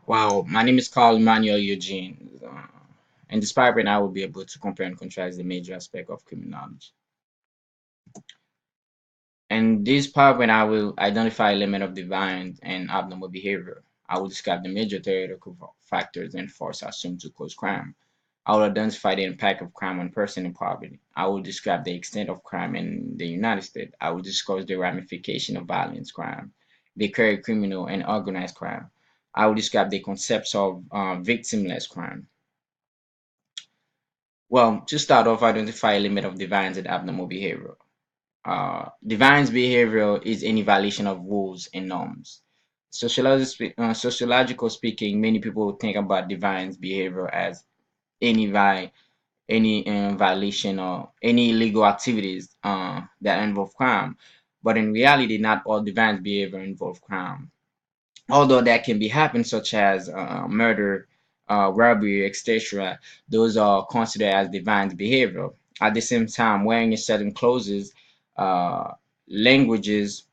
Wow, my name is Carl Emmanuel Eugene. In this paragraph, I will be able to compare and contrast the major aspect of criminology. In this paragraph, I will identify element of divine and abnormal behavior. I will describe the major theoretical factors and force assumed to cause crime. I will identify the impact of crime on person and poverty. I will describe the extent of crime in the United States. I will discuss the ramification of violence crime, the career criminal and organized crime. I will describe the concepts of victimless crime. Well, to start off, identify a limit of divines and abnormal behavior. Divines behavior is an evaluation of rules and norms. Sociological speaking, many people think about divines behavior as any violation or any illegal activities that involve crime. But in reality, not all divines behavior involve crime, although that can be happen, such as murder, robbery, etc. Those are considered as divine behavior. At the same time, wearing a certain clothes, uh, languages,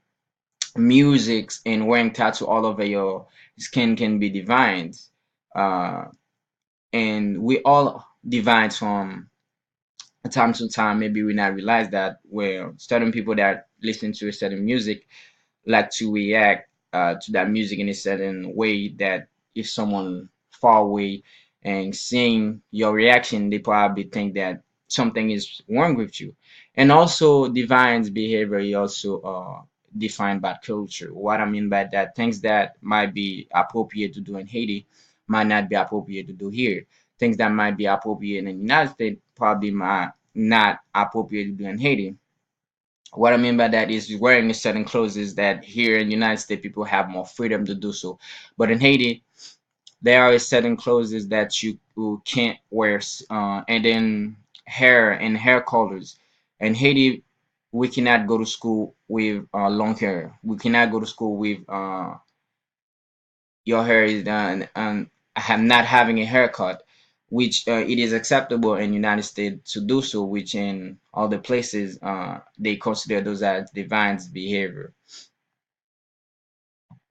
musics, and wearing tattoo all over your skin can be divine. Uh, and we all divine from time to time. Maybe we not realize that where certain people that listen to a certain music like to react to that music in a certain way that if someone far away and seeing your reaction, they probably think that something is wrong with you. And also, divine's behavior is also defined by culture. What I mean by that, things that might be appropriate to do in Haiti might not be appropriate to do here. Things that might be appropriate in the United States probably might not appropriate to do in Haiti. What I mean by that is wearing a certain clothes is that here in the United States people have more freedom to do so, but in Haiti there are certain clothes that you can't wear, and then hair colors. In Haiti, we cannot go to school with long hair. We cannot go to school with your hair is done and have not having a haircut, which it is acceptable in United States to do so, which in other places they consider those as divine behavior.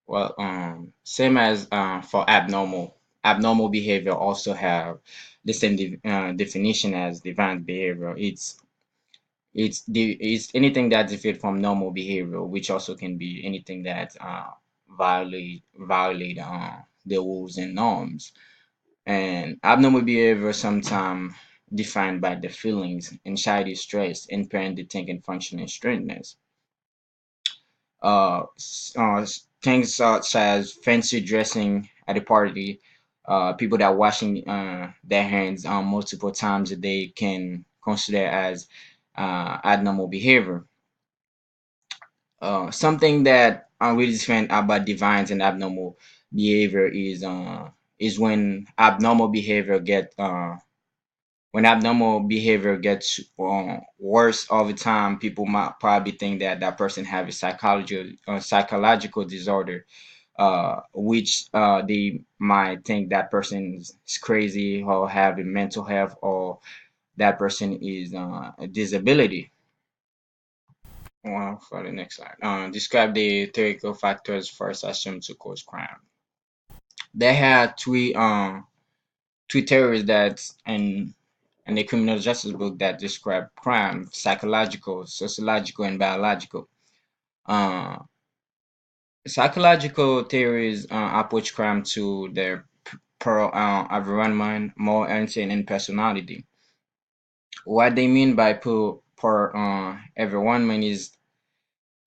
Well, same as for abnormal behavior also have the same definition as divine behavior. It's anything that different from normal behavior, which also can be anything that violate the rules and norms. And abnormal behavior sometimes defined by the feelings, anxiety, stress, impairing the thinking, function, and strengthness. Things such as fancy dressing at a party, people that washing their hands multiple times a day can consider as abnormal behavior. Something that I'm really different about divines and abnormal behavior is when abnormal behavior gets worse all the time. People might probably think that that person have a psychological disorder, which they might think that person is crazy or have a mental health, or that person is a disability. Well, for the next slide, describe the theoretical factors first assumed to cause crime. They had three theories that in the criminal justice book that describe crime: psychological, sociological, and biological. Uh, Psychological theories approach crime to their per environment, more instinct, and personality. What they mean by per environment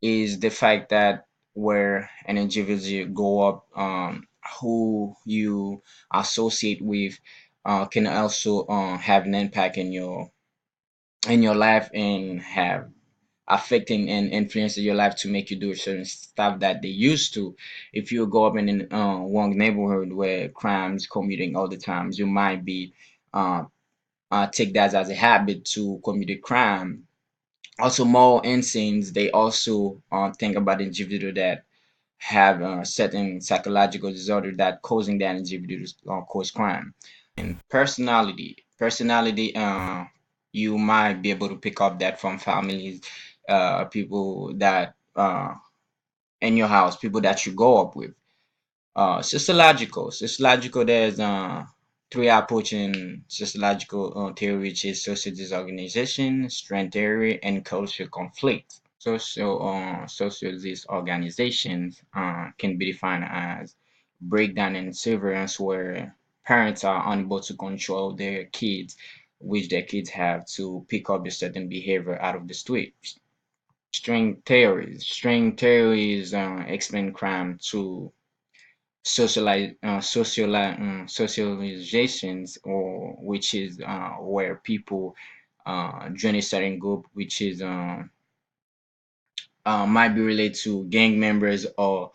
is the fact that where an individual go up, who you associate with, can also have an impact in your life and have affecting and influencing your life to make you do certain stuff that they used to. If you go up in a wrong neighborhood where crimes committing all the times, you might be uh, take that as a habit to commit a crime. Also, moral instincts, they also think about individual that have certain psychological disorder that causing that individual to cause crime. And personality, you might be able to pick up that from families, people that in your house, people that you go up with. Sociological, there's three approach in sociological theory, which is social disorganization, strength theory, and cultural conflict. Social disorganizations can be defined as breakdown and severance where parents are unable to control their kids, which their kids have to pick up a certain behavior out of the street. String theories explain crime to socializations, or which is where people join a certain group, which is might be related to gang members or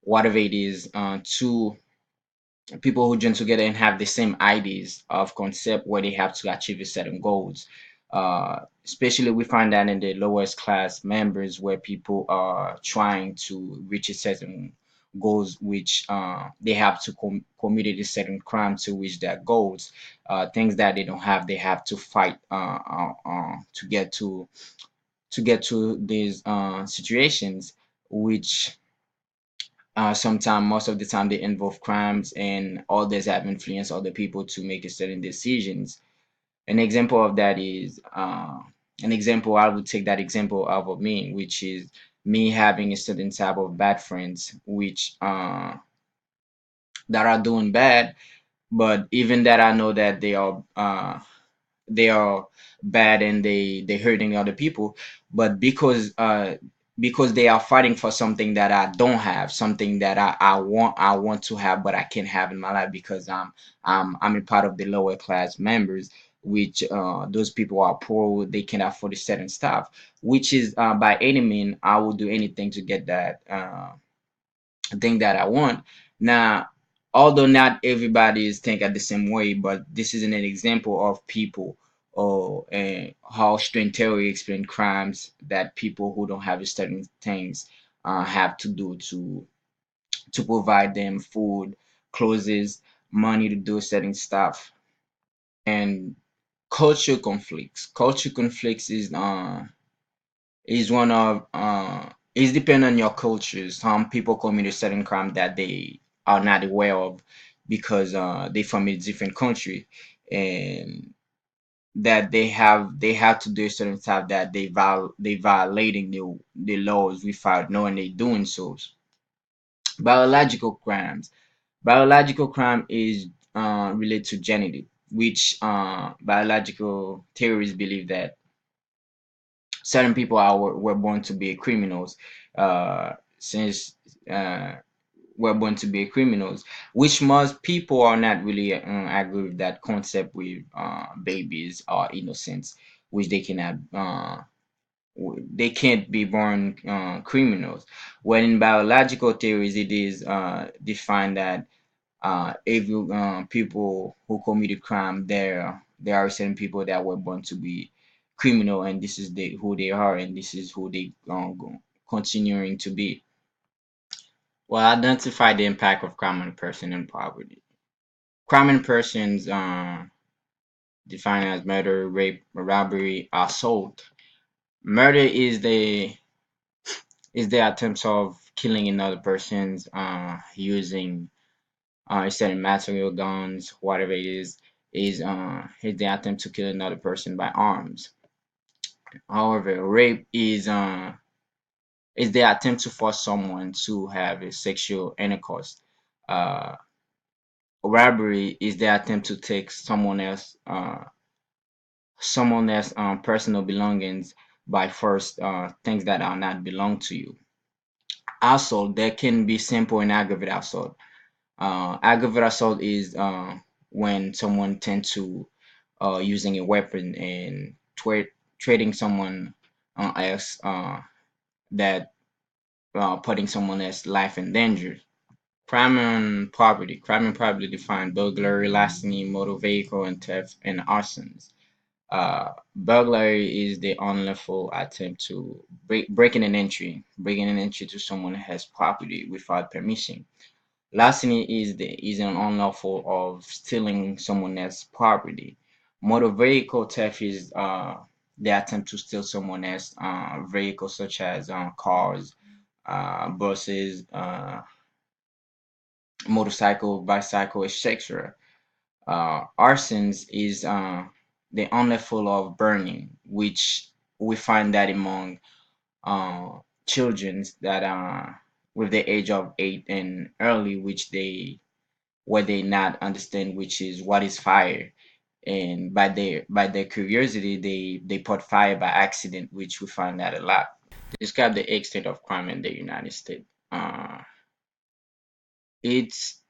whatever it is, to people who join together and have the same ideas of concept where they have to achieve a certain goals. Especially we find that in the lowest class members where people are trying to reach a certain goals, which they have to commit a certain crime to reach their goals. Things that they don't have, they have to fight to get to these situations, which sometimes most of the time they involve crimes and others have influenced other people to make a certain decisions. An example of that is an example I would take that example of me, which is me having a certain type of bad friends which that are doing bad, but even that I know that they are bad and they hurting other people, but because they are fighting for something that I don't have, something that I want to have but I can't have in my life because I'm a part of the lower class members, which those people are poor, they can afford a certain stuff, which is by any means I will do anything to get that thing that I want. Now, although not everybody is think at the same way, but this is an example of people or how string theory explain crimes that people who don't have certain things have to do to provide them food, clothes, money to do certain stuff. And culture conflicts is one of is depend on your culture. Some people commit a certain crime that they are not aware of because they from a different country, and that they have to do a certain stuff that they violating the laws without knowing they doing so. Biological crimes. Biological crime is related to genetic, which biological theories believe that certain people were born to be criminals, since were born to be criminals, which most people are not really agree with that concept with babies are innocents, which they cannot they can't be born criminals. When in biological theories, it is defined that evil people who committed crime, there are certain people that were born to be criminal, and this is who they are, and this is who they continuing to be. Well, identify the impact of crime on a person and poverty. Crime on persons defined as murder, rape, robbery, assault. Murder is the attempt of killing another person's using certain material, guns, whatever it is the attempt to kill another person by arms. However, rape is the attempt to force someone to have a sexual intercourse. Uh, Robbery is the attempt to take someone else personal belongings by force, things that are not belong to you. Assault, there can be simple and aggravated assault. Aggravated assault is when someone tends to using a weapon and trading someone else, that putting someone else's life in danger. Crime and property. Crime and property defined burglary, larceny, motor vehicle, and theft, and arsons. Burglary is the unlawful attempt to breaking an entry to someone else's property without permission. Larceny is an unlawful of stealing someone else's property. Motor vehicle theft is the attempt to steal someone else's vehicle, such as cars, buses, motorcycle, bicycle, etc. Arsons is the only full of burning, which we find that among uh, children that with the age of 8 and early, which they where they not understand which is what is fire, and by their curiosity they put fire by accident, which we find that a lot. Describe the extent of crime in the United States. It's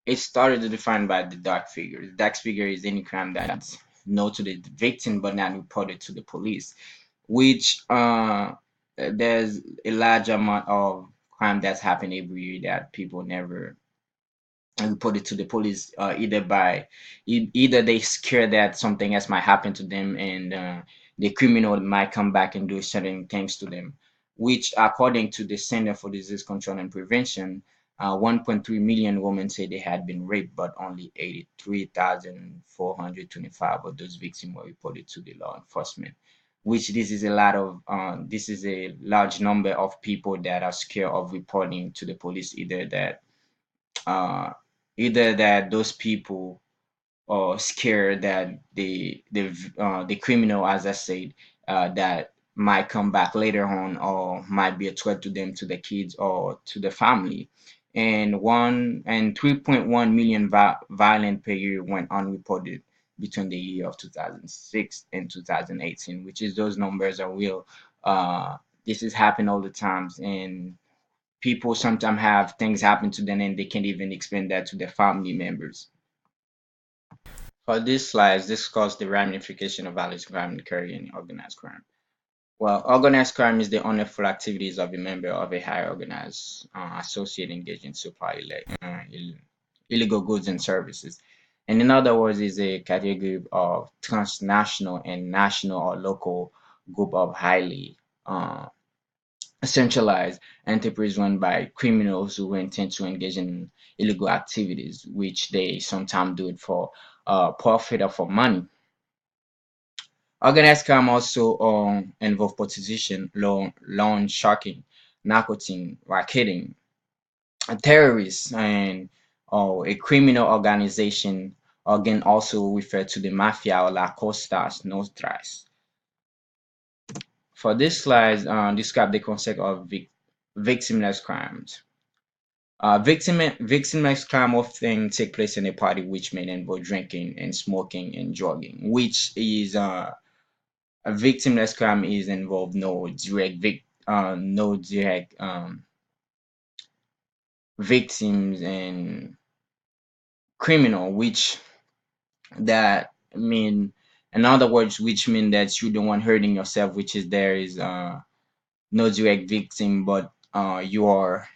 it started to define by the dark figure. The dark figure is any crime that's known to the victim but not reported to the police, which there's a large amount of crime that's happened every year that people never report it to the police, either they scared that something else might happen to them, and the criminal might come back and do certain things to them, which according to the Center for Disease Control and Prevention, 1.3 million women say they had been raped, but only 83,425 of those victims were reported to the law enforcement, which this is a large number of people that are scared of reporting to the police, uh, either that those people are scared that the criminal, as I said, that might come back later on or might be a threat to them, to the kids or to the family. And 3.1 million violent per year went unreported between the year of 2006 and 2018, which is those numbers are real. This is happening all the times, and people sometimes have things happen to them and they can't even explain that to their family members. For these slides, discuss the ramification of violent crime and carrying organized crime. Well, organized crime is the unlawful activities of a member of a higher organized associate engaged in supply illegal goods and services. And in other words, is a category of transnational and national or local group of highly centralized enterprise run by criminals who intend to engage in illegal activities, which they sometimes do it for profit or for money. Organized crime also involve prostitution, loan sharking, narcotic, racketing, terrorists, and a criminal organization, again also referred to the mafia or la costas nostras. For this slide, describe the concept of victimless crimes. Victimless crime often take place in a party which may involve drinking and smoking and drugging, which is a victimless crime is involved no direct victims and criminal, which that mean in other words, which mean that you don't want hurting yourself, which is there is no direct victim, but you are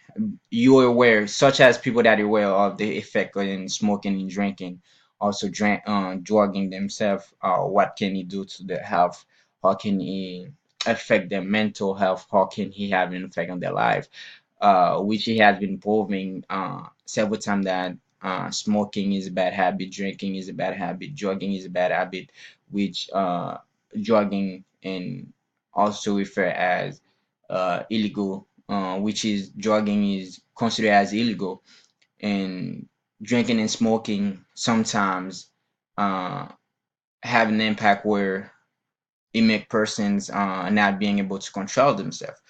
aware, such as people that are aware of the effect in smoking and drinking, also drugging themselves. What can he do to their health? How can he affect their mental health? How can he have an effect on their life? Which he has been proving several times that smoking is a bad habit, drinking is a bad habit, drugging is a bad habit, which drugging and also refer as illegal, which is drugging is considered as illegal, and drinking and smoking sometimes uh, have an impact where it make persons not being able to control themselves,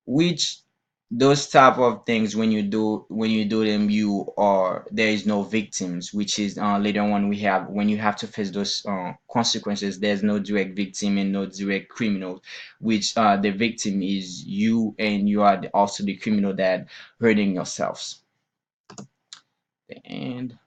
which those type of things when you do them you are there is no victims, which is later on when you have to face those consequences, there's no direct victim and no direct criminal, which the victim is you and you are also the criminal that hurting yourselves. And